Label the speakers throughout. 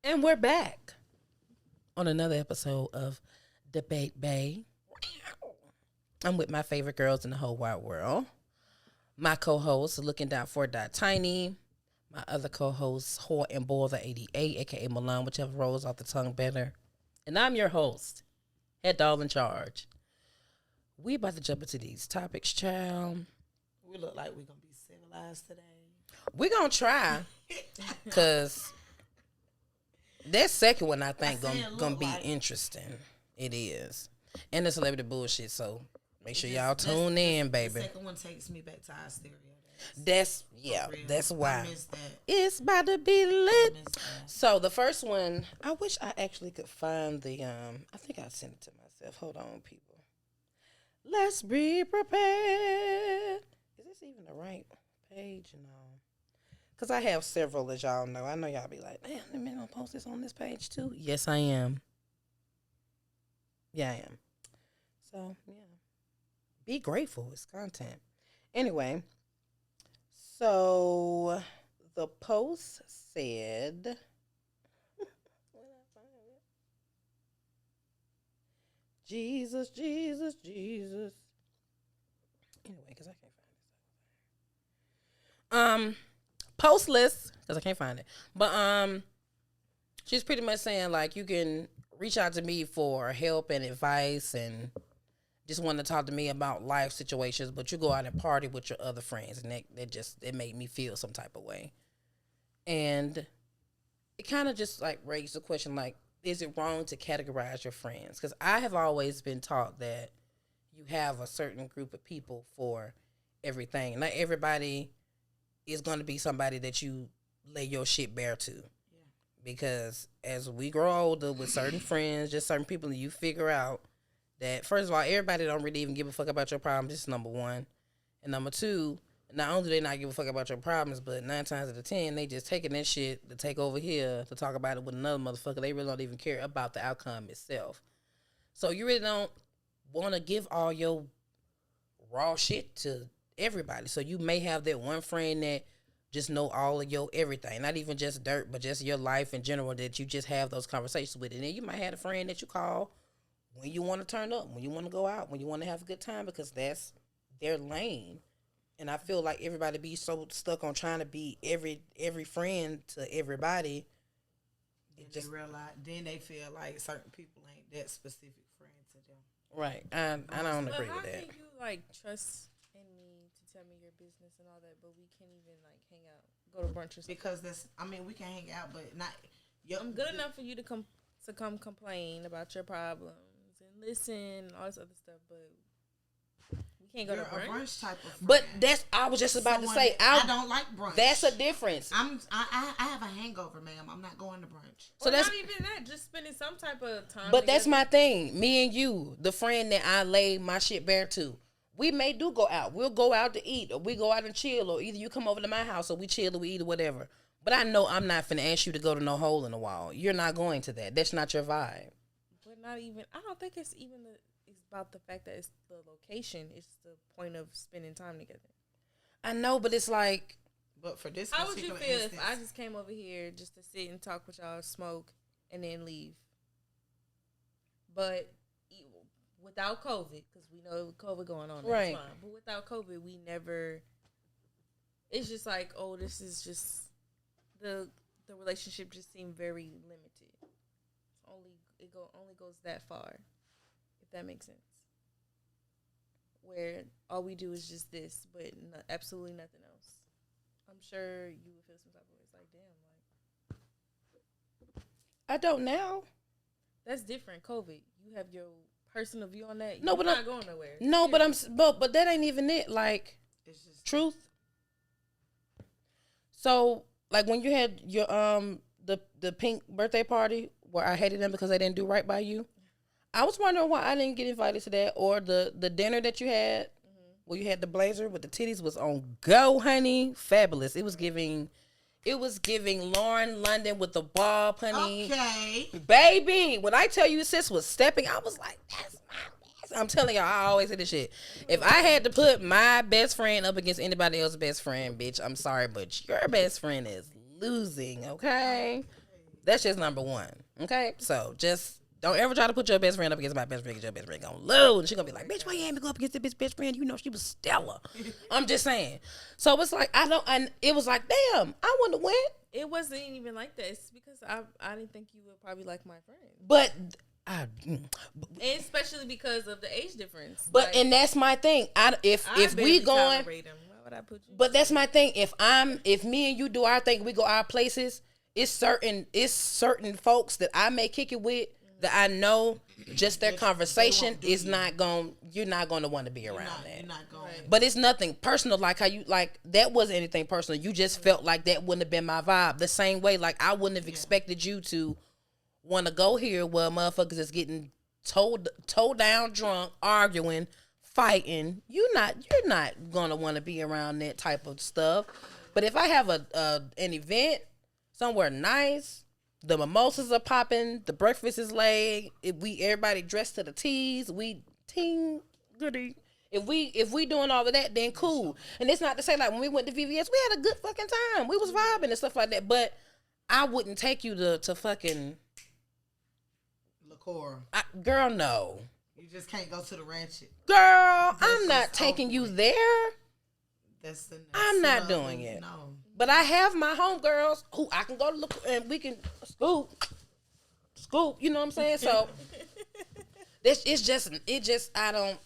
Speaker 1: And we're back on another episode of Debate Bay. I'm with my favorite girls in the whole wide world. My co-host, Looking Down for Tiny. My other co-host, Hort and Boil the 88, aka Milan, whichever rolls off the tongue better. And I'm your host, Head Doll in Charge. We about to jump into these topics, child.
Speaker 2: We look like we're going to be civilized today.
Speaker 1: We're going to try, because that second one, I think, gonna be interesting. It is. And the celebrity bullshit, so make sure y'all tune in, baby.
Speaker 2: The second one takes me back to our stereo
Speaker 1: days. That's why. I miss that. It's about to be lit. So the first one, I wish I actually could find the, I think I sent it to myself. Hold on, people. Let's be prepared. Is this even the right page? No. Because I have several, as y'all know. I know y'all be like, damn, the man gonna post this on this page too? Yes, I am. Yeah, I am. So, yeah. Be grateful. It's content. Anyway, so the post said, Jesus, Jesus, Jesus. Anyway, because I can't find this. Post list, because I can't find it. But she's pretty much saying, like, you can reach out to me for help and advice and just want to talk to me about life situations, but you go out and party with your other friends, and that made me feel some type of way. And it kind of just, like, raised the question, like, is it wrong to categorize your friends? Because I have always been taught that you have a certain group of people for everything. Not everybody is going to be somebody that you lay your shit bare to. Yeah. Because as we grow older with certain friends, just certain people, you figure out that, first of all, everybody don't really even give a fuck about your problems. This is number one. And number two, not only do they not give a fuck about your problems, but 9 times out of 10, they just taking that shit to take over here to talk about it with another motherfucker. They really don't even care about the outcome itself. So you really don't want to give all your raw shit to everybody. So you may have that one friend that just know all of your everything, not even just dirt, but just your life in general, that you just have those conversations with. And then you might have a friend that you call when you want to turn up, when you want to go out, when you want to have a good time, because that's their lane. And I feel like everybody be so stuck on trying to be every friend to everybody.
Speaker 2: Then they feel like certain people ain't that specific friend to them.
Speaker 1: Right. I don't agree with that.
Speaker 3: How can you, like, trust in me to tell me your business and all that, but we can't even, like, hang out, go to brunch or something?
Speaker 2: Because we can hang out, but not.
Speaker 3: I'm good enough for you to come complain about your problems and listen and all this other stuff, but we can't go to brunch.
Speaker 2: A brunch type of friend.
Speaker 1: But I was just about to say,
Speaker 2: I don't like brunch.
Speaker 1: That's a difference.
Speaker 2: I have a hangover, ma'am. I'm not going to brunch.
Speaker 3: So that's not even that. Just spending some type of time.
Speaker 1: But that's my thing. Me and you, the friend that I lay my shit bare to, we may do go out. We'll go out to eat, or we go out and chill, or either you come over to my house, or we chill, or we eat, or whatever. But I know I'm not finna ask you to go to no hole in the wall. You're not going to that. That's not your vibe.
Speaker 3: But not even. I don't think it's even it's about the fact that it's the location. It's the point of spending time together.
Speaker 1: I know, but it's like.
Speaker 2: But for this,
Speaker 3: how would you feel if I just came over here just to sit and talk with y'all, smoke, and then leave? But without COVID, because we know COVID going on,
Speaker 1: right?
Speaker 3: That's fine. But without COVID, we never. It's just like, oh, this is just the relationship just seemed very limited. It only goes that far, if that makes sense. Where all we do is just this, but absolutely nothing else. I'm sure you would feel some type of way. It's like, damn, like.
Speaker 1: I don't now.
Speaker 3: That's different. COVID. You have your personal view on that.
Speaker 1: No,
Speaker 3: You're
Speaker 1: but
Speaker 3: not going nowhere.
Speaker 1: No, but but that ain't even it. Like, it's just truth. So, like, when you had your the pink birthday party where I hated them because they didn't do right by you, I was wondering why I didn't get invited to that, or the dinner that you had where you had the blazer with the titties was on go, honey, fabulous. It was giving Lauren London with the bob, honey.
Speaker 2: Okay,
Speaker 1: baby. When I tell you sis was stepping, I was like, that's my best. I'm telling y'all, I always say this shit. If I had to put my best friend up against anybody else's best friend, bitch, I'm sorry, but your best friend is losing. Okay. That's just number one. Okay? So just don't ever try to put your best friend up against my best friend, because your best friend gonna lose. And she gonna be like, bitch, why you ain't go up against this bitch best friend? You know she was stellar. I'm just saying. So it's like, it was like, damn, I wouldn't have went.
Speaker 3: It wasn't even like that. It's because I didn't think you would probably like my friend.
Speaker 1: But
Speaker 3: and especially because of the age difference.
Speaker 1: But like, and that's my thing. If we going,
Speaker 3: why would I put you?
Speaker 1: But that's my thing. If me and you do our thing, we go our places. It's certain folks that I may kick it with that I know just their conversation is not going. You're not going to want to be around that. You're not going. But it's nothing personal. Like how you like that wasn't anything personal. You just felt like that wouldn't have been my vibe. The same way, like I wouldn't have expected you to want to go here where motherfuckers is getting towed down, drunk, arguing, fighting. You're not gonna want to be around that type of stuff. But if I have an event somewhere nice, the mimosas are popping, the breakfast is laid, everybody dressed to the T's, we ting goody. If we doing all of that, then cool. And it's not to say like when we went to VVS, we had a good fucking time. We was vibing and stuff like that. But I wouldn't take you to fucking
Speaker 2: liqueur.
Speaker 1: Girl, no.
Speaker 2: You just can't go to the ratchet.
Speaker 1: Girl, I'm not taking you there.
Speaker 2: That's the
Speaker 1: I'm not doing it. No. But I have my homegirls who I can go to look and we can scoop. You know what I'm saying? So it just I don't.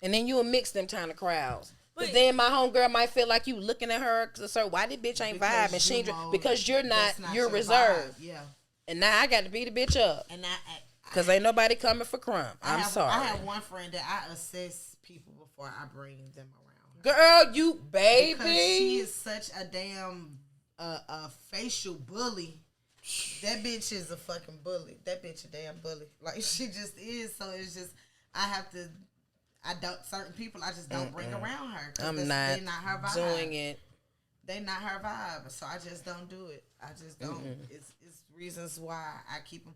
Speaker 1: And then you'll mix them kind of crowds. But then my homegirl might feel like you looking at her, so why this bitch ain't vibe and she because you're not you're reserved.
Speaker 2: Yeah.
Speaker 1: And now I got to beat the bitch up. And because ain't nobody coming for crumb. I'm sorry.
Speaker 2: I have one friend that I assess people before I bring them around.
Speaker 1: Girl, you baby.
Speaker 2: Because she is such a damn a facial bully. That bitch is a fucking bully. That bitch a damn bully. Like she just is. So it's just certain people I just don't bring around her.
Speaker 1: They're not her vibe. Doing it.
Speaker 2: They not her vibe. So I just don't do it. I just don't. It's reasons why I keep them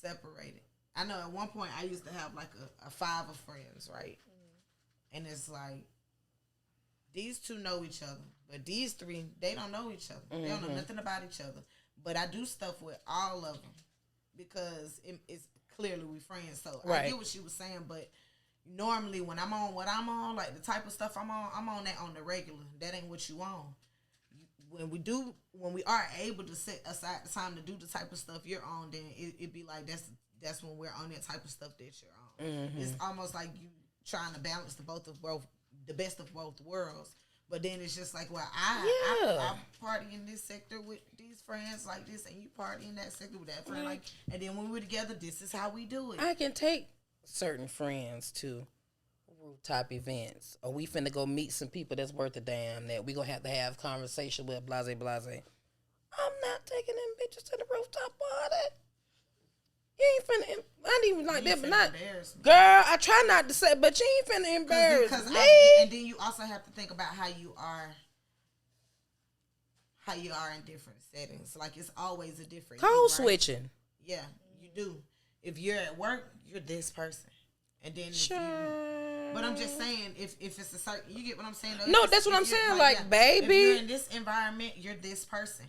Speaker 2: separated. I know at one point I used to have like a 5 of friends, right? And it's like these 2 know each other, but these 3 they don't know each other. They don't know nothing about each other. But I do stuff with all of them because it's clearly we friends. So I get what she was saying, but normally when I'm on what I'm on, like the type of stuff I'm on that on the regular. That ain't what you on. When we are able to set aside the time to do the type of stuff you're on, then it be like that's when we're on that type of stuff that you're on. It's almost like you trying to balance the best of both worlds. But then it's just like, well, I party in this sector with these friends like this, and you party in that sector with that friend and then when we're together, this is how we do it.
Speaker 1: I can take certain friends to rooftop events, or we finna go meet some people that's worth a damn that we gonna have to have conversation with, blase. I'm not taking them bitches to the rooftop party. You ain't finna, I didn't even like that, but not, girl, I try not to say, but you ain't finna embarrass me.
Speaker 2: And then you also have to think about how you are in different settings. Like it's always a different
Speaker 1: code switching.
Speaker 2: Yeah, you do. If you're at work, you're this person. And then but I'm just saying, if it's a certain, you get what I'm saying? Though?
Speaker 1: No, that's what I'm saying. Like, baby,
Speaker 2: if you're in this environment, you're this person.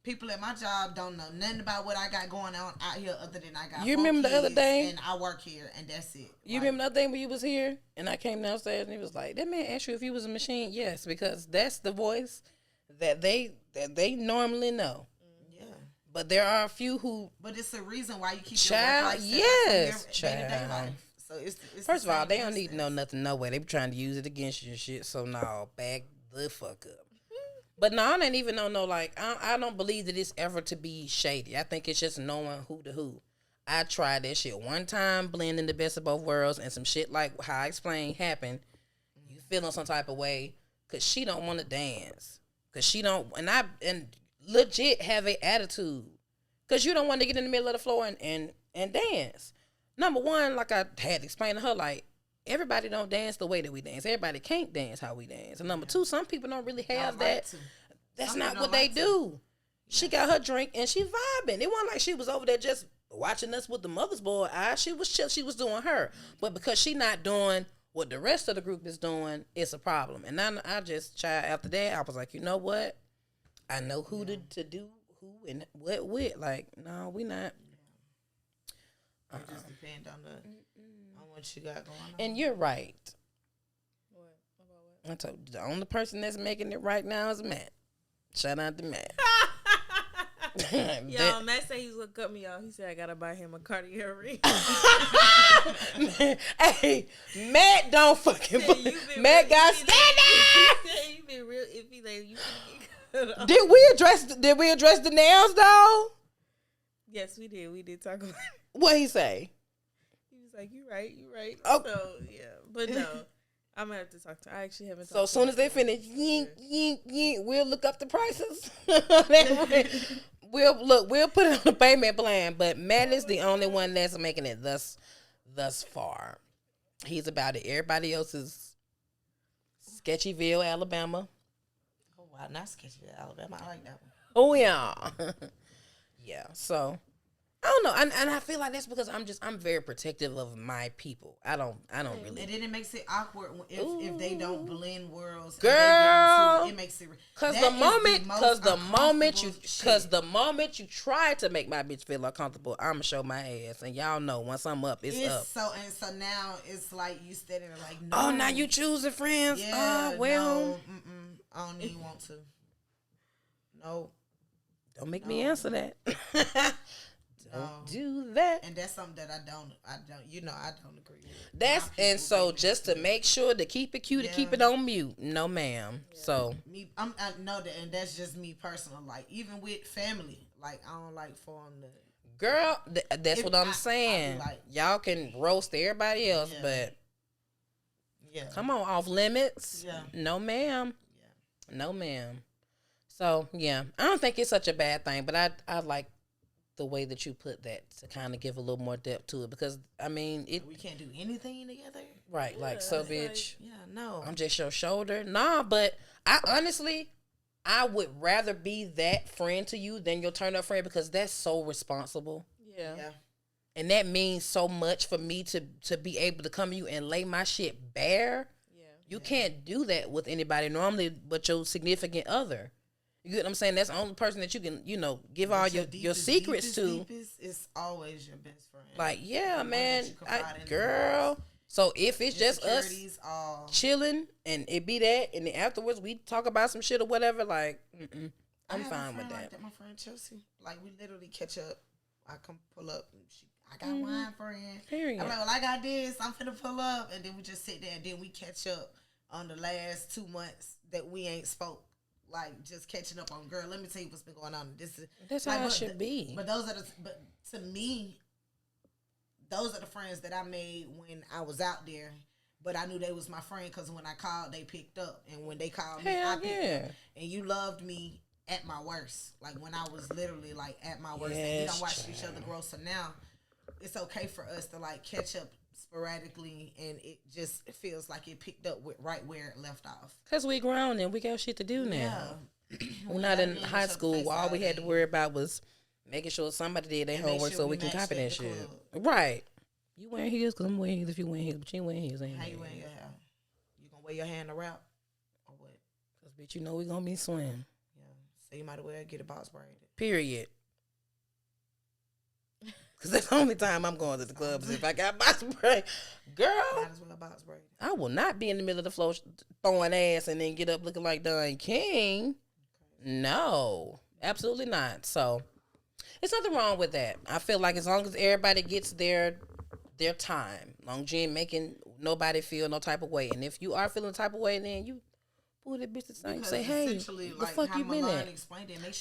Speaker 2: People at my job don't know nothing about what I got going on out here other than I got.
Speaker 1: You remember the other day?
Speaker 2: And I work here, and that's it.
Speaker 1: You remember the other day when you was here, and I came downstairs, and he was like, "That man asked you if you was a machine." Yes, because that's the voice that they normally know. Yeah. But there are a few who.
Speaker 2: But it's a reason why you keep your work life day-to-day life. So it's
Speaker 1: first of all, they don't need to know nothing no way. They be trying to use it against you and shit. So no, back the fuck up. But no, I ain't even know like I don't believe that it's ever to be shady. I think it's just knowing who to who. I tried that shit one time, blending the best of both worlds, and some shit like how I explained happened. You feeling some type of way because she don't want to dance, because she don't, and legit have a attitude, because you don't want to get in the middle of the floor and dance. Number one, like I had explained to her, like everybody don't dance the way that we dance. Everybody can't dance how we dance. And number two, some people don't really have that. That's not what they do. She got her drink and she vibing. It wasn't like she was over there just watching us with the mother's board eyes. She was chill. She was doing her. But because she not doing what the rest of the group is doing, it's a problem. And then I just tried after that. I was like, you know what? I know who who and what with. Like, no, we not.
Speaker 2: It just depends on what you got going on.
Speaker 1: And you're right.
Speaker 3: What? About what?
Speaker 1: I told you, the only person that's making it right now is Matt. Shout out to Matt.
Speaker 3: Y'all, Matt said he was gonna cut me off. He said I gotta buy him a Cartier ring.
Speaker 1: Hey, Matt don't fucking. Matt got standing.
Speaker 3: You been real iffy lately. You finna get cut off.
Speaker 1: Did we address the nails though?
Speaker 3: Yes, we did. We did talk about it.
Speaker 1: What he say?
Speaker 3: He was like, "You right.
Speaker 1: Oh.
Speaker 3: So yeah, but no, I'm gonna have to talk to. I actually haven't.
Speaker 1: So as soon as they finish, we'll look up the prices. We'll put it on the payment plan. But Matt is the only one that's making it thus far. He's about it. Everybody else is Sketchyville, Alabama.
Speaker 2: Oh wow, not Sketchyville, Alabama. I like that one.
Speaker 1: Oh yeah, yeah. So I don't know, and I feel like that's because I'm very protective of my people. I don't really.
Speaker 2: And then it makes it awkward if they don't blend worlds.
Speaker 1: Girl,
Speaker 2: it makes it
Speaker 1: because the moment you try to make my bitch feel uncomfortable, I'ma show my ass, and y'all know once I'm up, it's up.
Speaker 2: So now it's like you standing there like, no.
Speaker 1: Oh, now you choosing friends?
Speaker 2: Yeah,
Speaker 1: well,
Speaker 2: no, I don't even want to. No,
Speaker 1: don't make me answer that. Don't do that.
Speaker 2: And that's something that I don't agree with.
Speaker 1: That's and so just to make sure to keep it cute, to keep it on mute. No, ma'am. Yeah. So
Speaker 2: I know that, and that's just me personal. Like even with family, like I don't like for them to.
Speaker 1: Girl, that's what I'm saying.
Speaker 2: Like,
Speaker 1: y'all can roast everybody else, but come on, off limits. Yeah. No, ma'am. Yeah. No, ma'am. So yeah, I don't think it's such a bad thing, but I like the way that you put that to kind of give a little more depth to it, because I mean we
Speaker 2: can't do anything together,
Speaker 1: right? Yeah, like, so bitch,
Speaker 2: no,
Speaker 1: I'm just your shoulder. Nah, but I honestly would rather be that friend to you than your turn up friend, because that's so responsible.
Speaker 3: Yeah.
Speaker 1: And that means so much for me to be able to come to you and lay my shit bare. Yeah. You can't do that with anybody normally but your significant other. You get what I'm saying? That's the only person that you can, give all your secrets to.
Speaker 2: It's always your best friend.
Speaker 1: Like, yeah, man, girl. So if it's just us chilling and it be that, and then afterwards we talk about some shit or whatever, like, I'm fine with that.
Speaker 2: Like my friend Chelsea, like we literally catch up. I come pull up, and I got wine, friend. Period. I'm like, well, I got this. I'm finna pull up, and then we just sit there, and then we catch up on the last 2 months that we ain't spoke. Like just catching up on, girl. Let me tell you what's been going on.
Speaker 1: That's
Speaker 2: like,
Speaker 1: how it should be.
Speaker 2: But to me, those are the friends that I made when I was out there. But I knew they was my friend because when I called, they picked up, and when they called me, I picked up. And you loved me at my worst, like when I was literally like at my worst. And we don't watch each other grow. So now it's okay for us to like catch up sporadically, and it just feels like it picked up right where it left off.
Speaker 1: Cause we grown and we got shit to do now. We're not in high school. All we had to worry about was making sure somebody did their homework so we can copy that shit. Right. You wearing heels because I'm wearing heels if you wearing heels, but you ain't wearing heels.
Speaker 2: How you wearing your hair? You gonna wear your hair in the wrap or what?
Speaker 1: Cause bitch, you know we gonna be swim.
Speaker 2: Yeah. So you might as well get a box braided.
Speaker 1: Period. Cause that's the only time I'm going to the club is if I got box braid. Girl,
Speaker 2: might as well box braid.
Speaker 1: I will not be in the middle of the floor throwing ass and then get up looking like Don King. No, absolutely not. So it's nothing wrong with that. I feel like as long as everybody gets their time, long as you ain't making nobody feel no type of way, and if you are feeling the type of way, then you pull that bitch aside. Say, hey, the fuck you been at?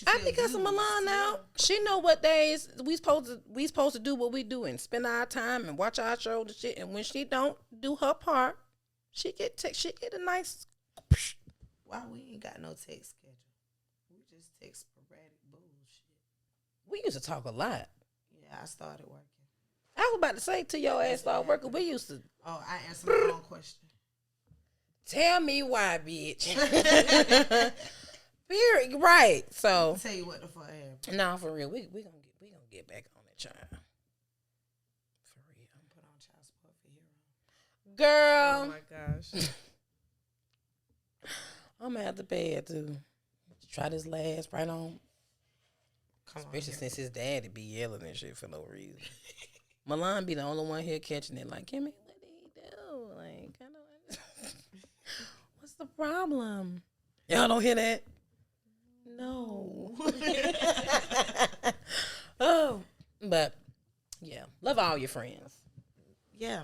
Speaker 1: I think that's a Milan now. She know what days we supposed to do what we do and spend our time and watch our show and shit. And when she don't do her part, she get a nice.
Speaker 2: Why we ain't got no text schedule? We just text sporadic bullshit.
Speaker 1: We used to talk a lot.
Speaker 2: Yeah, I started working.
Speaker 1: I was about to say till your ass started working. We used to.
Speaker 2: Oh, I answered my own question.
Speaker 1: Tell me why, bitch. Period. Right. So
Speaker 2: I'll tell you what the fuck happened.
Speaker 1: No, for real. We gonna get back on that child. For real.
Speaker 2: I'm put on child support for Hero.
Speaker 1: Girl.
Speaker 3: Oh my gosh.
Speaker 1: I'm gonna have to pay it too. Try this last right on.
Speaker 2: Come on,
Speaker 1: Especially
Speaker 2: here.
Speaker 1: since his daddy be yelling and shit for no reason. Milan be the only one here catching it. Like, Kimmy, what did he do? Like, I don't. What's the problem? Y'all don't hear that? No. Oh, but yeah, love all your friends.
Speaker 2: Yeah.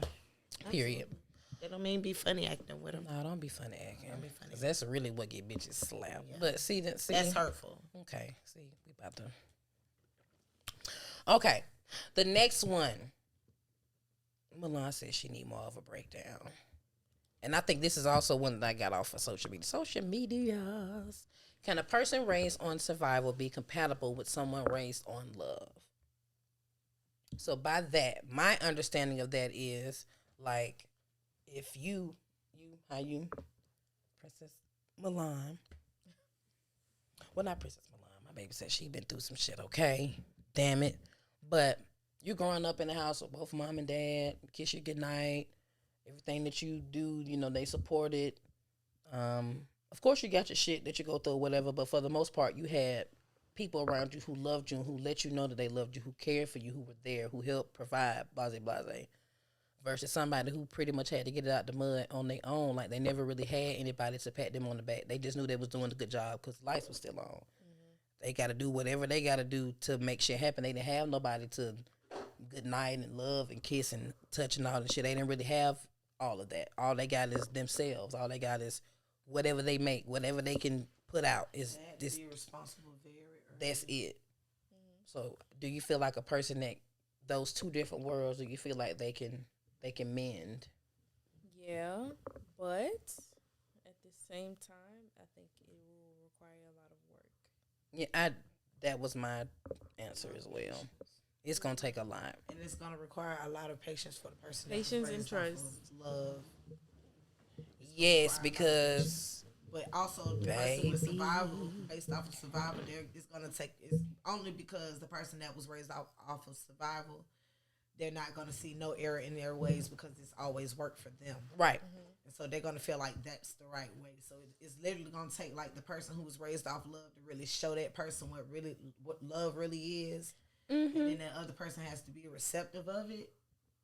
Speaker 1: Period.
Speaker 2: That don't mean be funny acting with them.
Speaker 1: No, don't be funny acting.
Speaker 2: Don't be funny.
Speaker 1: 'Cause that's really what get bitches slapped.
Speaker 2: Yeah.
Speaker 1: But see,
Speaker 2: That's hurtful.
Speaker 1: Okay, see, we about to. Okay, the next one. Milan says she need more of a breakdown, and I think this is also one that I got off of social media. Social medias. Can a person raised on survival be compatible with someone raised on love? So by that, my understanding of that is like, if Princess Milan. Well, not Princess Milan. My baby said she been through some shit, okay? Damn it. But you growing up in the house with both mom and dad, kiss you goodnight, everything that you do, they support it. Of course, you got your shit that you go through or whatever, but for the most part, you had people around you who loved you, who let you know that they loved you, who cared for you, who were there, who helped provide, blase, blase. Versus somebody who pretty much had to get it out the mud on their own. Like, they never really had anybody to pat them on the back. They just knew they was doing a good job because lights was still on. Mm-hmm. They got to do whatever they got to do to make shit happen. They didn't have nobody to good night and love and kiss and touch and all that shit. They didn't really have all of that. All they got is themselves. All they got is whatever they make, whatever they can put out is this.
Speaker 2: Be responsible very early.
Speaker 1: That's it. Mm-hmm. So, do you feel like a person that those two different worlds? Do you feel like they can mend?
Speaker 3: Yeah, but at the same time, I think it will require a lot of work.
Speaker 1: Yeah, that was my answer as well. It's gonna take a lot,
Speaker 2: and it's gonna require a lot of patience for the person.
Speaker 3: Patience and trust,
Speaker 2: love.
Speaker 1: Yes, because.
Speaker 2: But also, the person with survival, based off of survival, it's only because the person that was raised off of survival, they're not going to see no error in their ways because it's always worked for them.
Speaker 1: Right.
Speaker 2: Mm-hmm. And so they're going to feel like that's the right way. So it's literally going to take like the person who was raised off love to really show that person what love really is. Mm-hmm. And then that other person has to be receptive of it,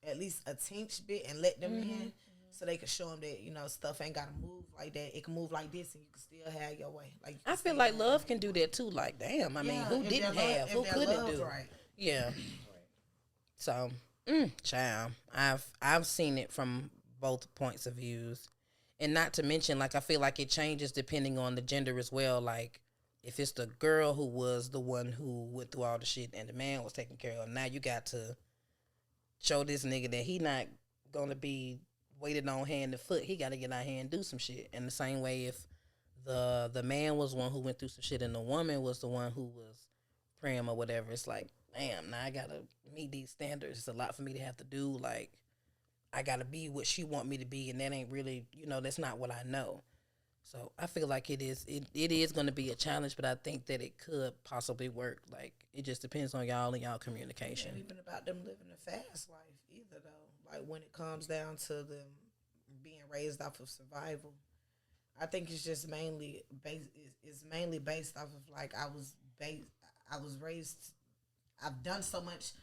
Speaker 2: at least a teeny bit, and let them in. So they can show them that, stuff ain't got to move like that. It can move like this and you can still have your way. Like
Speaker 1: I feel like love can do that too. Like, damn, I mean, who didn't have? Who couldn't do? Right. Yeah. So, child, I've seen it from both points of views. And not to mention, like, I feel like it changes depending on the gender as well. Like, if it's the girl who was the one who went through all the shit and the man was taken care of, now you got to show this nigga that he not going to be waited on hand and foot. He got to get out here and do some shit. And the same way, if the man was one who went through some shit and the woman was the one who was praying or whatever, it's like, damn, now I got to meet these standards. It's a lot for me to have to do. Like, I got to be what she want me to be, and that ain't really, that's not what I know. So I feel like it is going to be a challenge, but I think that it could possibly work. Like, it just depends on y'all and y'all communication.
Speaker 2: It ain't even about them living a fast life either, though. Like, when it comes down to them being raised off of survival, I think it's just mainly based off of, like, I was raised, I've done so much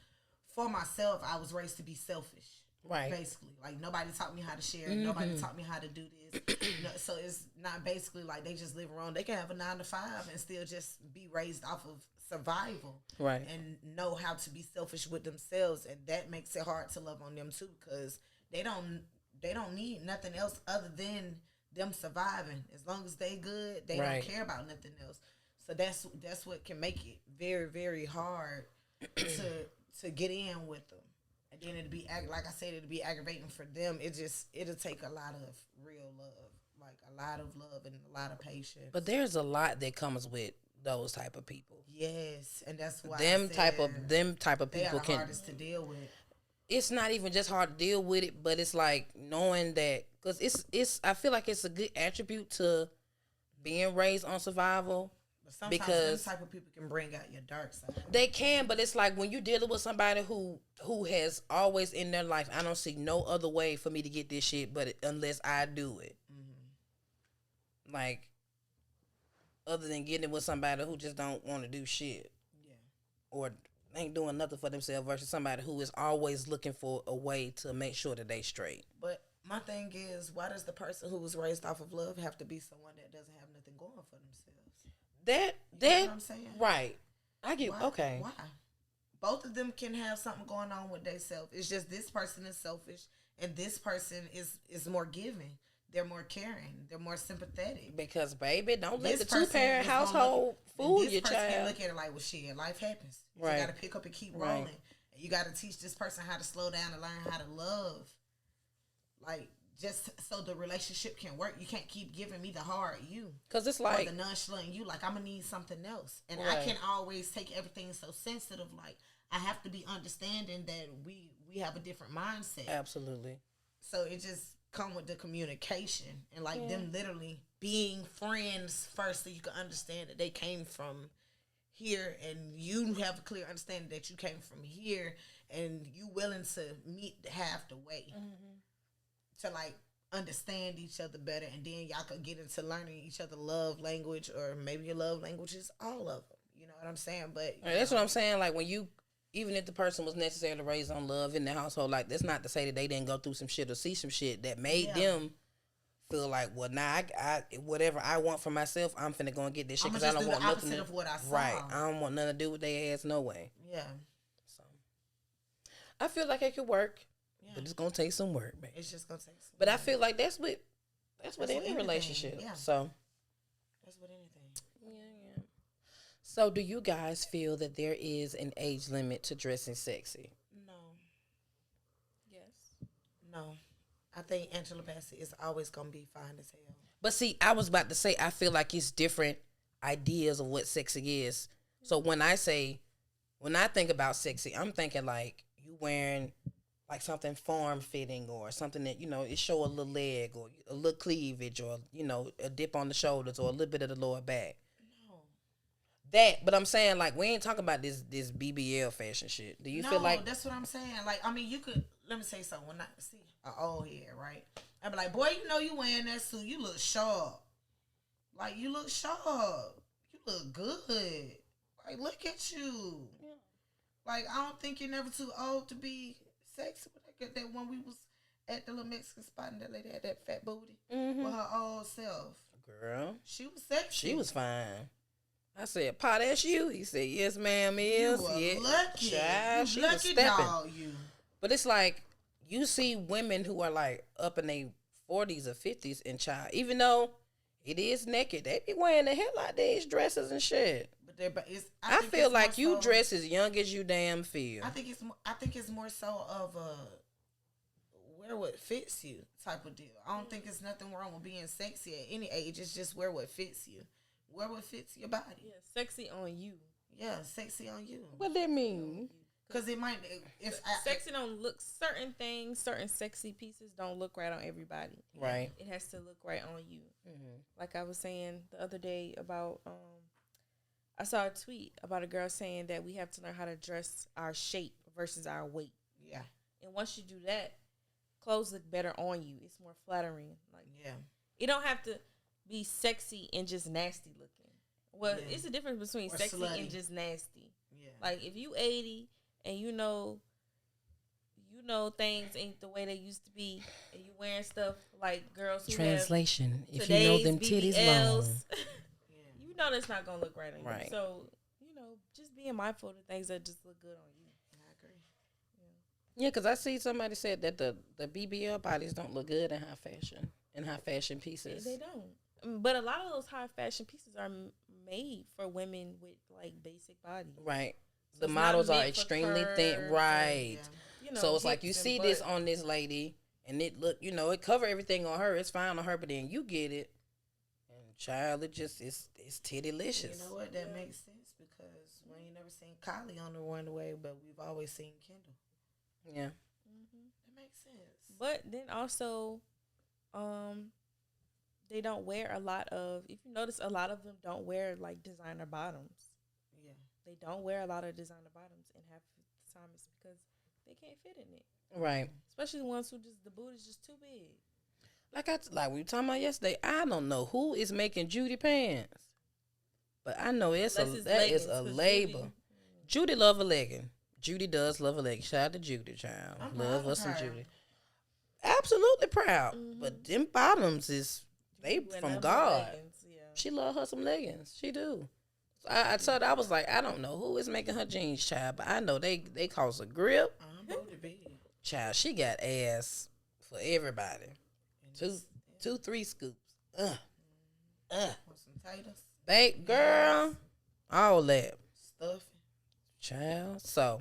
Speaker 2: for myself. I was raised to be selfish. Right. Basically. Like, nobody taught me how to share. Mm-hmm. Nobody taught me how to do this. So it's not basically like they just live around. They can have a 9-to-5 and still just be raised off of survival. Right. And know how to be selfish with themselves. And that makes it hard to love on them too, because they don't need nothing else other than them surviving. As long as they good, they don't care about nothing else. So that's what can make it very, very hard to get in with them. And then it'll be, like I said, it'll be aggravating for them. It'll take a lot of real love, like a lot of love and a lot of patience.
Speaker 1: But there's a lot that comes with those type of people.
Speaker 2: Yes, and that's why
Speaker 1: them type of people
Speaker 2: they are the hardest to deal with.
Speaker 1: It's not even just hard to deal with it, but it's like knowing that, because it's I feel like it's a good attribute to being raised on survival.
Speaker 2: But sometimes those type of people can bring out your dark side.
Speaker 1: They can, but it's like when you're dealing with somebody who has always in their life, I don't see no other way for me to get this shit but unless I do it. Mm-hmm. Like, other than getting with somebody who just don't want to do shit. Yeah. or ain't doing nothing for themselves versus somebody who is always looking for a way to make sure that they straight.
Speaker 2: But my thing is, why does the person who was raised off of love have to be someone that doesn't have nothing going for themselves?
Speaker 1: That
Speaker 2: You know what I'm saying?
Speaker 1: right. I get
Speaker 2: Why?
Speaker 1: okay.
Speaker 2: Why? Both of them can have something going on with themselves. It's just this person is selfish and this person is more giving. They're more caring. They're more sympathetic.
Speaker 1: Because baby, don't let
Speaker 2: This
Speaker 1: the two-parent
Speaker 2: person is
Speaker 1: household fool
Speaker 2: this
Speaker 1: your
Speaker 2: person can
Speaker 1: child.
Speaker 2: look at it like, well, shit, life happens.
Speaker 1: Right.
Speaker 2: You got to pick up and keep
Speaker 1: Right.
Speaker 2: rolling. And you got to teach this person how to slow down and learn how to love. Like, just so the relationship can work, you can't keep giving me the hard you.
Speaker 1: Because it's
Speaker 2: Or
Speaker 1: like,
Speaker 2: the nonchalant you. Like, I'm going to need something else. And
Speaker 1: Right.
Speaker 2: I can't always take everything so sensitive. Like, I have to be understanding that we have a different mindset.
Speaker 1: absolutely.
Speaker 2: So it just come with the communication and like them literally being friends first, so you can understand that they came from here and you have a clear understanding that you came from here and you willing to meet half the way to like understand each other better, and then y'all could get into learning each other love language, or maybe your love language is all of them. You know what I'm saying? But
Speaker 1: That's what I'm saying. Like when you, even if the person was necessarily raised on love in the household, like that's not to say that they didn't go through some shit or see some shit that made them feel like, well, nah, I whatever I want for myself, I'm finna go and get this shit because I don't want nothing
Speaker 2: of what I saw.
Speaker 1: Right, I don't want nothing to do with their ass, no way.
Speaker 2: Yeah.
Speaker 1: So I feel like it could work,
Speaker 2: Yeah.
Speaker 1: but it's gonna take some work, man.
Speaker 2: It's just gonna take some
Speaker 1: But I feel like that's what any
Speaker 2: anything,
Speaker 1: relationship.
Speaker 2: yeah.
Speaker 1: So
Speaker 2: that's what anything.
Speaker 1: yeah. So do you guys feel that there is an age limit to dressing sexy?
Speaker 2: No.
Speaker 3: Yes.
Speaker 2: No. I think Angela Bassett is always gonna be fine as hell.
Speaker 1: But see, I was about to say, I feel like it's different ideas of what sexy is. So when I think about sexy, I'm thinking like you wearing like something form fitting or something that, you know, it show a little leg or a little cleavage or, you know, a dip on the shoulders or a little bit of the lower back.
Speaker 2: No.
Speaker 1: That, but I'm saying like we ain't talking about this BBL fashion shit. Do you feel like
Speaker 2: that's what I'm saying. Like, I mean, you could, let me say something. When I see an old head, right? I be like, boy, you know you wearing that suit. You look sharp. Like, you look sharp. You look good. Like, look at you.
Speaker 1: Yeah.
Speaker 2: Like, I don't think you're never too old to be sexy. That when we was at the little Mexican spot and that lady had that fat booty with her old self.
Speaker 1: girl?
Speaker 2: She was sexy.
Speaker 1: She was fine. I said, "Pa, that's you." He said, "Yes, ma'am, is."
Speaker 2: You were
Speaker 1: Yeah,
Speaker 2: lucky.
Speaker 1: child,
Speaker 2: You
Speaker 1: she
Speaker 2: lucky
Speaker 1: was stepping.
Speaker 2: dog, you.
Speaker 1: But it's like you see women who are like up in their 40s or 50s and child, even though it is naked, they be wearing the hell out of these dresses and shit.
Speaker 2: But it's.
Speaker 1: I
Speaker 2: think
Speaker 1: feel
Speaker 2: it's
Speaker 1: like
Speaker 2: more
Speaker 1: you
Speaker 2: so-
Speaker 1: dress as young as you damn feel.
Speaker 2: I think it's more so of a wear what fits you type of deal. I don't think it's nothing wrong with being sexy at any age. It's just wear what fits you. Wear what fits your body.
Speaker 3: Yeah, sexy on you.
Speaker 2: Yeah, sexy on you.
Speaker 1: What that mean?
Speaker 2: Because it might if
Speaker 3: Sexy don't look, certain things, certain sexy pieces don't look right on everybody.
Speaker 1: Right.
Speaker 3: It has to look right on you. Like I was saying the other day about I saw a tweet about a girl saying that we have to learn how to dress our shape versus our weight.
Speaker 2: yeah,
Speaker 3: And once you do that, clothes look better on you. It's more flattering. Like,
Speaker 2: yeah,
Speaker 3: it don't have to be sexy and just nasty looking. Well,
Speaker 2: Yeah.
Speaker 3: it's a difference between
Speaker 2: Or
Speaker 3: sexy
Speaker 2: slutty.
Speaker 3: and just nasty.
Speaker 2: yeah.
Speaker 3: Like, if you 80 and you know things ain't the way they used to be, and you wearing stuff like girls who
Speaker 1: Translation:
Speaker 3: have
Speaker 1: if you know
Speaker 3: today's
Speaker 1: them titties
Speaker 3: BBLs,
Speaker 1: long,
Speaker 3: you know that's not gonna look right on you.
Speaker 1: Right.
Speaker 3: So, just being mindful of the things that just look good on you.
Speaker 2: I agree.
Speaker 1: yeah, because I see somebody said that the BBL bodies don't look good in high fashion pieces.
Speaker 3: They don't. But a lot of those high fashion pieces are made for women with like basic bodies.
Speaker 1: Right.
Speaker 3: So
Speaker 1: The
Speaker 3: it's not
Speaker 1: models are
Speaker 3: meant for
Speaker 1: extremely
Speaker 3: curves
Speaker 1: thin.
Speaker 3: and,
Speaker 1: Right. So it's like you
Speaker 3: hips
Speaker 1: see
Speaker 3: and
Speaker 1: this
Speaker 3: butt.
Speaker 1: on this lady, and it look, it cover everything on her. It's fine on her, but then you get it, and child, it just it's tittylicious.
Speaker 2: You know what? That makes sense because we ain't never seen Kylie on the runway, but we've always seen Kendall.
Speaker 1: Yeah.
Speaker 2: That makes sense.
Speaker 3: But then also, they don't wear a lot of. If you notice, a lot of them don't wear like designer bottoms.
Speaker 2: Yeah.
Speaker 3: They don't wear a lot of designer bottoms, and half the time it's because they can't fit in it.
Speaker 1: Right.
Speaker 3: Especially the ones who the boot is just too big.
Speaker 1: Like we were talking about yesterday. I don't know who is making Judy pants, but I know
Speaker 3: Unless it's
Speaker 1: that is
Speaker 3: leggings,
Speaker 1: a
Speaker 3: 'cause
Speaker 1: label. Judy love a legging. Judy does love a legging. Shout out to Judy, child.
Speaker 2: I'm
Speaker 1: Love
Speaker 2: proud
Speaker 1: us
Speaker 2: of
Speaker 1: some
Speaker 2: her.
Speaker 1: Judy. Absolutely proud. But them bottoms is they
Speaker 3: Wearing
Speaker 1: from
Speaker 3: them
Speaker 1: God.
Speaker 3: leggings, yeah.
Speaker 1: She love her some leggings. She do. So I told her, I was like, I don't know who is making her jeans, child, but I know they cause a grip.
Speaker 2: I'm about to be.
Speaker 1: Child, she got ass for everybody. Two, 3 scoops.
Speaker 2: Want some taters?
Speaker 1: Babe, girl, all that.
Speaker 2: Stuffing.
Speaker 1: Child. So,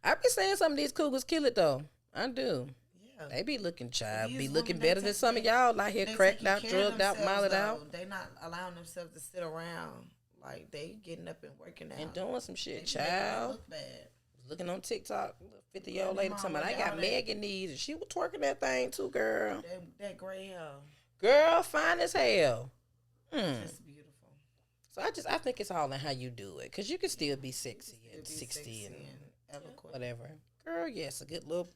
Speaker 1: I be saying some of these cougars kill it, though. I do.
Speaker 2: Yeah.
Speaker 1: They be looking, child.
Speaker 2: These
Speaker 1: Be
Speaker 2: women,
Speaker 1: looking
Speaker 2: they
Speaker 1: better than
Speaker 2: take-
Speaker 1: some of
Speaker 2: they-
Speaker 1: y'all out here
Speaker 2: They
Speaker 1: cracked
Speaker 2: taking
Speaker 1: out,
Speaker 2: care of
Speaker 1: drugged out,
Speaker 2: themselves,
Speaker 1: mollied
Speaker 2: though.
Speaker 1: out,
Speaker 2: They not allowing themselves to sit around. Like, they getting up and working out.
Speaker 1: and doing some shit,
Speaker 2: They making it
Speaker 1: child.
Speaker 2: look bad.
Speaker 1: Looking on TikTok, 50-year-old
Speaker 2: Yeah,
Speaker 1: lady
Speaker 2: them
Speaker 1: talking about,
Speaker 2: all
Speaker 1: I got
Speaker 2: y'all
Speaker 1: Megan knees, and she was twerking that thing too, girl.
Speaker 2: That gray hair.
Speaker 1: Girl, fine as hell.
Speaker 2: Just beautiful.
Speaker 1: So I think it's all in how you do it, because you can still be sexy at 60 and
Speaker 2: eloquent.
Speaker 1: whatever. Girl, yes, a good little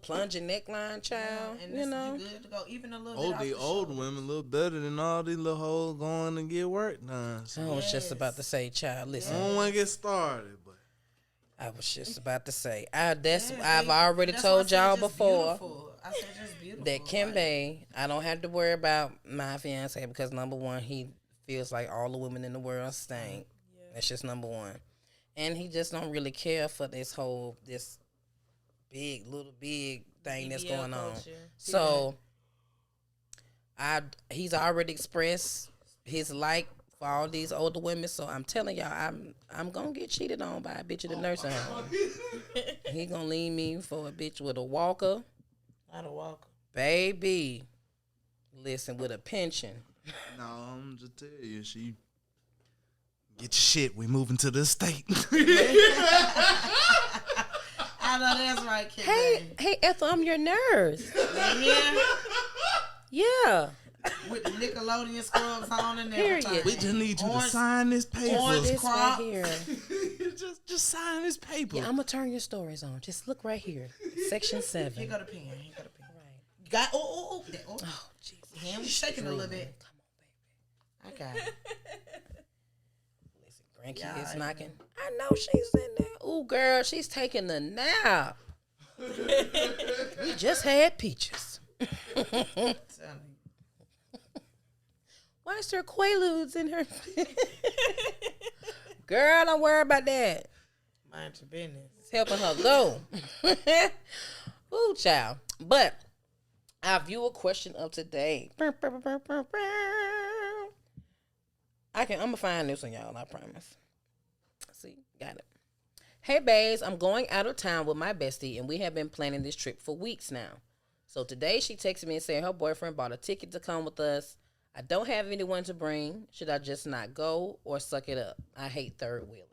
Speaker 1: plunging neckline, child.
Speaker 2: And
Speaker 1: you
Speaker 2: this,
Speaker 1: know.
Speaker 2: you good to go. Even a little
Speaker 4: Oh,
Speaker 2: bit
Speaker 4: the
Speaker 2: off the
Speaker 4: old
Speaker 2: shoulders.
Speaker 4: women look better than all these little hoes going to get work done. So
Speaker 1: I was just
Speaker 2: Yes.
Speaker 1: about to say, child,
Speaker 4: I
Speaker 1: listen.
Speaker 4: don't want to get started, but
Speaker 1: I was just about to say, I've
Speaker 2: Yeah,
Speaker 1: already
Speaker 2: that's why I
Speaker 1: told
Speaker 2: said
Speaker 1: y'all
Speaker 2: just
Speaker 1: before
Speaker 2: beautiful. I said just beautiful.
Speaker 1: that Kimbe, I don't have to worry about my fiance because number one, he feels like all the women in the world stink.
Speaker 3: Yeah.
Speaker 1: That's just number one, and he just don't really care for this big thing that's
Speaker 3: BBL
Speaker 1: going on.
Speaker 3: culture.
Speaker 1: So, he's already expressed his like for all these older women. So I'm telling y'all, I'm gonna get cheated on by a bitch at the nursing home. He gonna leave me for a bitch with a walker,
Speaker 2: Not a walker.
Speaker 1: baby. Listen, with a pension.
Speaker 4: no, I'm just tell you, she get your shit. We moving to the state.
Speaker 2: I know that's right, Kimbe.
Speaker 1: Hey, Ethel, I'm your nurse.
Speaker 2: Yeah.
Speaker 1: Yeah.
Speaker 2: With the Nickelodeon scrubs on and
Speaker 1: Period.
Speaker 2: everything.
Speaker 4: We just need you to
Speaker 2: Orange-
Speaker 4: sign this paper.
Speaker 2: orange
Speaker 1: This right
Speaker 2: crop.
Speaker 1: here.
Speaker 4: just sign this paper.
Speaker 1: Yeah, I'm gonna turn your stories on. Just look right here, section 7.
Speaker 2: Here go the pen. Here go the pen.
Speaker 1: Right.
Speaker 2: Got oh.
Speaker 1: Oh, Jesus.
Speaker 2: Hand was shaking a little bit.
Speaker 1: Come on, baby.
Speaker 2: I got it.
Speaker 1: Listen, grandkid
Speaker 2: Yeah,
Speaker 1: is
Speaker 2: I
Speaker 1: knocking. I know she's in there. Ooh, girl, she's taking a nap. We just had peaches.
Speaker 2: Tell me.
Speaker 1: Why is there Quaaludes in her? Girl, don't worry about that.
Speaker 2: Mind your business.
Speaker 1: It's helping her go. Ooh, child. But our viewer question of today. I'm gonna find this one, y'all. I promise. See, got it. Hey, babes, I'm going out of town with my bestie, and we have been planning this trip for weeks now. So today she texted me and said her boyfriend bought a ticket to come with us. I don't have anyone to bring. Should I just not go or suck it up? I hate third wheeling.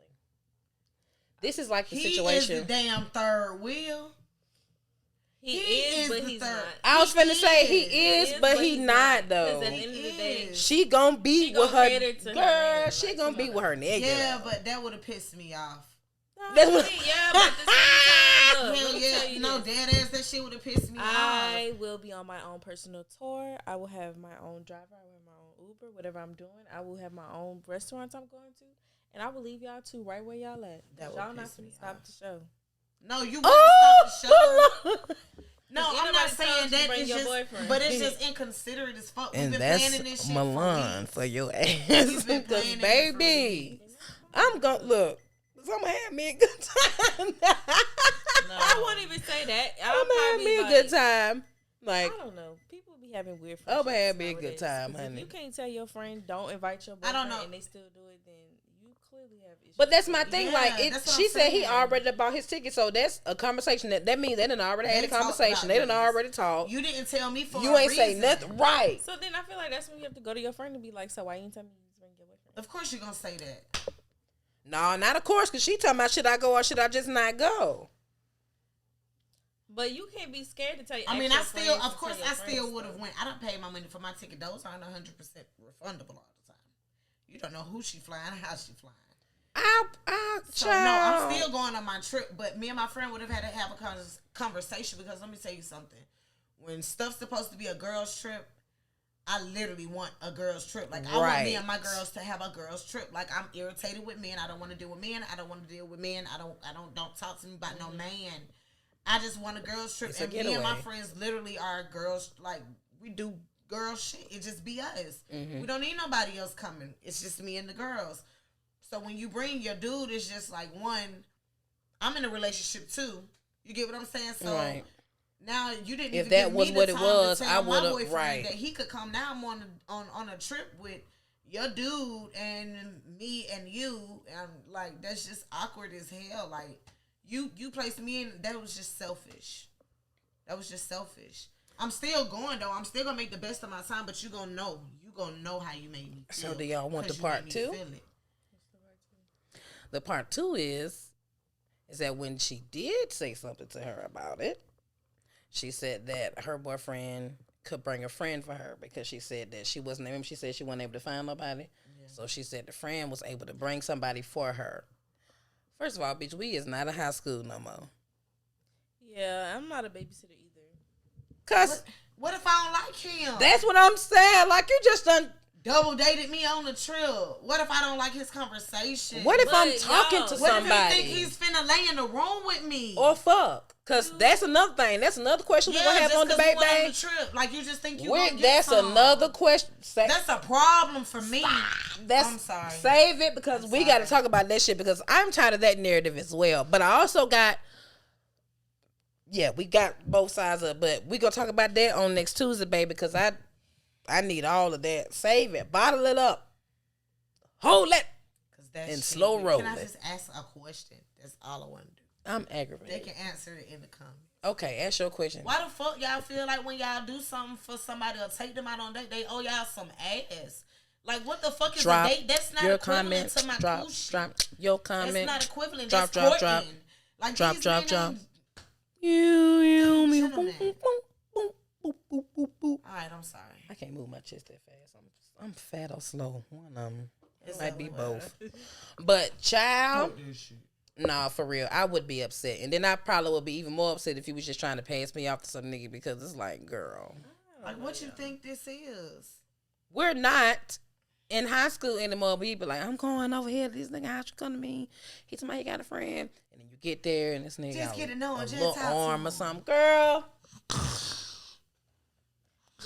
Speaker 1: This is like the
Speaker 2: He
Speaker 1: situation.
Speaker 2: is the damn third wheel.
Speaker 3: He
Speaker 2: He
Speaker 3: is,
Speaker 2: is
Speaker 3: but
Speaker 2: the
Speaker 3: he's
Speaker 2: third.
Speaker 3: not.
Speaker 1: I was finna say he
Speaker 3: He
Speaker 1: is, but he
Speaker 3: he's
Speaker 1: not
Speaker 3: Because
Speaker 1: though.
Speaker 3: at the end of the day,
Speaker 2: is.
Speaker 1: She gonna be
Speaker 3: She
Speaker 1: with
Speaker 3: gonna
Speaker 1: her
Speaker 3: cater to her
Speaker 1: girl.
Speaker 3: nigga,
Speaker 1: She
Speaker 3: like,
Speaker 1: gonna
Speaker 3: come
Speaker 1: be
Speaker 3: on
Speaker 1: with her nigga.
Speaker 2: Yeah, but that would have pissed me off.
Speaker 1: That's what-
Speaker 3: yeah, but at the same time, look,
Speaker 2: Hell
Speaker 3: let me tell
Speaker 2: yeah,
Speaker 3: you
Speaker 2: no,
Speaker 3: this.
Speaker 2: dead ass, that shit would have pissed me off.
Speaker 3: I will be on my own personal tour. I will have my own driver. I will have my own Uber, whatever I'm doing. I will have my own restaurants I'm going to. And I will leave y'all two right where y'all at.
Speaker 2: That would
Speaker 3: Y'all not
Speaker 2: piss me
Speaker 3: finna stop
Speaker 2: off.
Speaker 3: the show.
Speaker 2: No, you wouldn't
Speaker 1: Oh,
Speaker 2: stop the show. No,
Speaker 3: Ain't
Speaker 2: I'm
Speaker 3: nobody
Speaker 2: not
Speaker 3: told
Speaker 2: saying
Speaker 3: you
Speaker 2: that.
Speaker 3: bring
Speaker 2: It's
Speaker 3: your
Speaker 2: just,
Speaker 3: boyfriend.
Speaker 2: but it's just inconsiderate as fuck. We've
Speaker 1: and
Speaker 2: been
Speaker 1: that's
Speaker 2: planning this shit
Speaker 1: Milan
Speaker 2: for
Speaker 1: for
Speaker 2: weeks.
Speaker 1: your
Speaker 2: We've
Speaker 1: ass.
Speaker 2: been
Speaker 1: Because
Speaker 2: planning it for
Speaker 1: baby,
Speaker 2: weeks.
Speaker 1: I'm gonna look. I'm gonna have me a good time.
Speaker 3: I won't even say that.
Speaker 1: I'm
Speaker 3: I'll
Speaker 1: gonna have
Speaker 3: probably
Speaker 1: me a
Speaker 3: like,
Speaker 1: good time. Like,
Speaker 3: I don't know. People be having weird
Speaker 1: I'ma
Speaker 3: friendships
Speaker 1: have me a good
Speaker 3: nowadays.
Speaker 1: time,
Speaker 3: 'Cause
Speaker 1: honey.
Speaker 3: If you can't tell your friend don't invite your
Speaker 2: I
Speaker 3: boyfriend
Speaker 2: don't know.
Speaker 3: and they still do it, then you clearly have issues.
Speaker 1: but that's my thing.
Speaker 2: Yeah,
Speaker 1: Like,
Speaker 2: that's what
Speaker 1: she
Speaker 2: I'm
Speaker 1: said he
Speaker 2: saying.
Speaker 1: already bought his ticket, so that's a conversation that means they done already had
Speaker 2: They
Speaker 1: a
Speaker 2: talked
Speaker 1: conversation.
Speaker 2: about
Speaker 1: They done
Speaker 2: this.
Speaker 1: already talked.
Speaker 2: You didn't tell me for
Speaker 1: You
Speaker 2: a
Speaker 1: ain't say
Speaker 2: reason.
Speaker 1: nothing, right?
Speaker 3: So then I feel like that's when you have to go to your friend and be like, so why you didn't tell me you was bringing your boyfriend?
Speaker 2: Of course you're gonna say that.
Speaker 1: No, not of course, because she talking about should I go or should I just not go?
Speaker 3: But you can't be scared to tell you.
Speaker 2: I mean,
Speaker 3: ask
Speaker 2: I
Speaker 3: your
Speaker 2: still,
Speaker 3: friends
Speaker 2: of
Speaker 3: to
Speaker 2: course,
Speaker 3: tell your
Speaker 2: I still
Speaker 3: friends
Speaker 2: would have
Speaker 3: stuff.
Speaker 2: went. I don't pay my money for my ticket. Those aren't 100% refundable all the time. You don't know who she flying, how she flying. So no, I'm still going on my trip. But me and my friend would have had to have a conversation because let me tell you something. When stuff's supposed to be a girls' trip, I literally want a girls trip. Like I want me and my girls to have a girls trip. Like I'm irritated with men. I don't want to deal with men. I don't want to deal with men. Don't talk to me about no man. I just want a girls trip. And me and my friends literally are girls. Like we do girl shit. It just be us. We don't need nobody else coming. It's just me and the girls. So when you bring your dude, it's just like one. I'm in a relationship too. You get what I'm saying? So now you didn't.
Speaker 1: If
Speaker 2: even
Speaker 1: that
Speaker 2: give
Speaker 1: was
Speaker 2: me
Speaker 1: what
Speaker 2: the
Speaker 1: it
Speaker 2: time
Speaker 1: was,
Speaker 2: to
Speaker 1: I
Speaker 2: tell
Speaker 1: would
Speaker 2: my
Speaker 1: have
Speaker 2: boyfriend that he could come. Now I'm on a trip with your dude and me and you, and like that's just awkward as hell. Like you placed me in. That was just selfish. That was just selfish. I'm still going though. I'm still gonna make the best of my time, but you gonna know. You gonna know how you made me feel.
Speaker 1: So do y'all want the part 2? The part 2 is that when she did say something to her about it, she said that her boyfriend could bring a friend for her because she said that she wasn't. Remember, she said she wasn't able to find nobody. Yeah. So she said the friend was able to bring somebody for her. First of all, bitch, we is not a high school no more.
Speaker 3: Yeah, I'm not a babysitter either.
Speaker 1: Cause
Speaker 2: what if I don't like him?
Speaker 1: That's what I'm saying. Like you just done
Speaker 2: double dated me on the trip. What if I don't like his conversation?
Speaker 1: What if I'm talking to somebody?
Speaker 2: What if he think he's finna lay in the room with me?
Speaker 1: Or fuck? Cause that's another thing. That's another question we're gonna have on debate day.
Speaker 2: On the trip. Like you just think you gonna get
Speaker 1: That's
Speaker 2: some.
Speaker 1: another question.
Speaker 2: That's a problem for me.
Speaker 1: I'm sorry. Save it because we got to talk about that shit because I'm tired of that narrative as well. But I also got. Yeah, we got both sides of it, but we gonna talk about that on next Tuesday, baby, because I need all of that. Save it, bottle it up, hold it, and slow roll it.
Speaker 2: Can I just ask a question? That's all I want to do.
Speaker 1: I'm aggravated.
Speaker 2: They can answer it in the comments.
Speaker 1: Okay, ask your question.
Speaker 2: Why the fuck y'all feel like when y'all do something for somebody or take them out on date, they owe y'all some ass? Like what the fuck is a date? That's not equivalent to my coochie.
Speaker 1: Drop your comment.
Speaker 2: That's not equivalent.
Speaker 1: Drop.
Speaker 2: Like
Speaker 1: drop.
Speaker 2: All right, I'm sorry.
Speaker 1: I can't move my chest that fast. I'm fat or slow. One of them. It might be both. But child, nah, for real, I would be upset, and then I probably would be even more upset if he was just trying to pass me off to some nigga because it's like, girl,
Speaker 2: like what you think this is?
Speaker 1: We're not in high school anymore. We be like, I'm going over here. This nigga, how you come to me? He told me he got a friend, and then you get there, and this nigga
Speaker 2: just get to know him,
Speaker 1: a little arm or something, girl.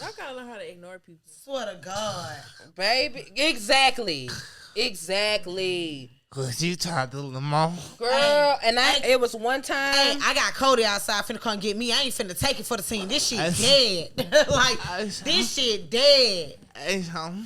Speaker 3: Y'all gotta learn how to ignore people.
Speaker 2: Swear to God,
Speaker 1: baby. Exactly.
Speaker 4: Cause you tried to Lamar.
Speaker 1: Girl, and it was one time.
Speaker 2: Hey, I got Cody outside finna come get me. I ain't finna take it for the team. This shit dead. Like, this shit dead.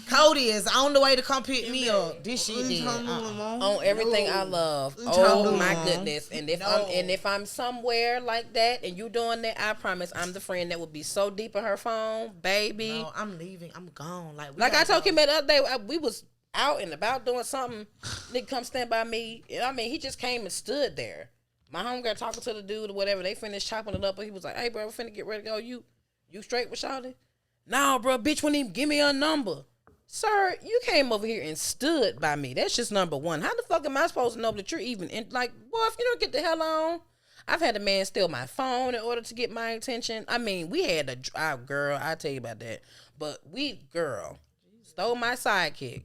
Speaker 2: Cody is on the way to come pick me up. This shit dead.
Speaker 1: On everything I love. Oh my goodness. And if I'm somewhere like that and you doing that, I promise I'm the friend that would be so deep in her phone, baby.
Speaker 2: No, I'm leaving. I'm gone. Like
Speaker 1: I told him the other day, we was out and about doing something. Nigga come stand by me. I mean, he just came and stood there. My homegirl talking to the dude or whatever. They finished chopping it up, and he was like, "Hey, bro, we finna get ready to go. You straight with Shawty?" "No, bro, bitch wouldn't even give me a number." Sir, you came over here and stood by me. That's just number one. How the fuck am I supposed to know that you're even in? Like, boy, if you don't get the hell on. I've had a man steal my phone in order to get my attention. I mean, we had girl, I'll tell you about that. But stole my sidekick.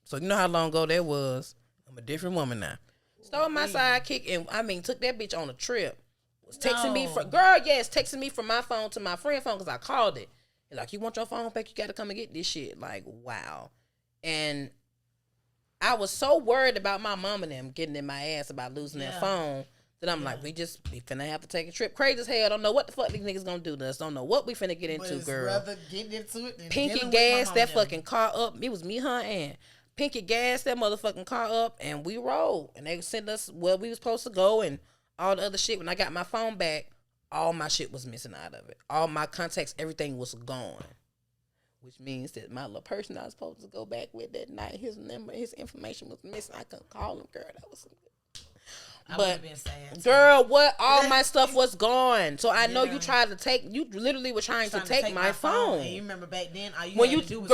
Speaker 1: So you know how long ago that was. I'm a different woman now. Stole my sidekick and took that bitch on a trip. Was texting me texting me from my phone to my friend's phone because I called it. He's like, "You want your phone back? You got to come and get this shit." Like, wow. And I was so worried about my mom and them getting in my ass about losing that phone that I'm like, we finna have to take a trip. Crazy as hell. Don't know what the fuck these niggas gonna do to us. Don't know what we finna get into, girl.
Speaker 2: Rather getting into it than
Speaker 1: Pinky gas that fucking car up. It was me, her, and Pinky gas that motherfucking car up, and we rolled. And they sent us where we was supposed to go and all the other shit. When I got my phone back, all my shit was missing out of it. All my contacts, everything was gone. Which means that my little person I was supposed to go back with that night, his number, his information was missing. I couldn't call him, girl. That was some good. But girl, what? All my stuff was gone. So I know you literally were trying to take my phone.
Speaker 2: And you remember back then, all you
Speaker 1: when
Speaker 2: had to do was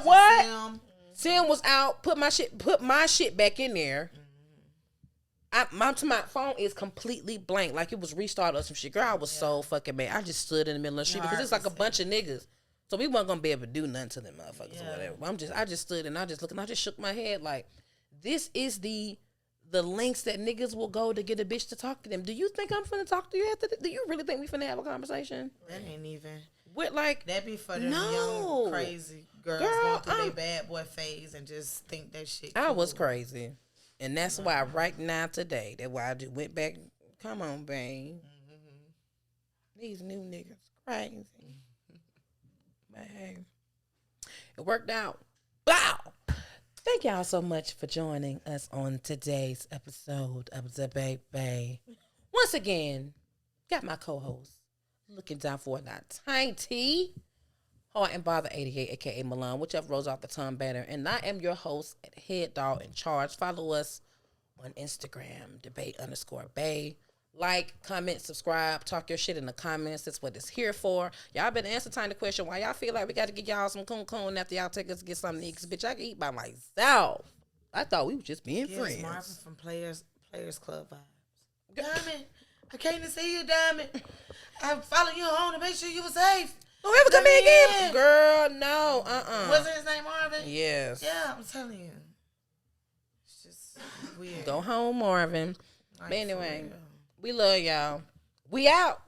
Speaker 1: what? Sim was out, put my shit back in there. My phone is completely blank, like it was restarted or some shit. Girl, I was so fucking mad. I just stood in the middle of the street because it's like a bunch of niggas. So we weren't gonna be able to do nothing to them motherfuckers or whatever. But I just stood and I just looked and I just shook my head like, this is the lengths that niggas will go to get a bitch to talk to them. Do you think I'm finna talk to you after this? Do you really think we finna have a conversation?
Speaker 2: That ain't even.
Speaker 1: What, like,
Speaker 2: That be for them young, crazy girls going through their bad boy phase and just think that shit cool.
Speaker 1: I was crazy. And that's why right now today, that's why I just went back. Come on, babe. These new niggas crazy. But hey, it worked out. Wow. Thank y'all so much for joining us on today's episode of The Baby. Once again, got my co-host looking down for that tiny Heart and Bother 88, aka Milan, whichever rolls off the tongue better. And I am your host at Head Dog in Charge. Follow us on Instagram, debate_bay. Like, comment, subscribe, talk your shit in the comments. That's what it's here for. Y'all better answer tiny question why y'all feel like we got to get y'all some coon after y'all take us to get something to eat. Cause bitch, I can eat by myself. I thought we were just being friends.
Speaker 2: Marvin from Players Club vibes. Diamond, I came to see you, Diamond. I followed you home to make sure you were safe.
Speaker 1: Don't ever come here again. Girl, no.
Speaker 2: Wasn't his name Marvin?
Speaker 1: Yes.
Speaker 2: Yeah, I'm telling you. It's just weird.
Speaker 1: Go home, Marvin.
Speaker 2: Like,
Speaker 1: but anyway, we love y'all. We out.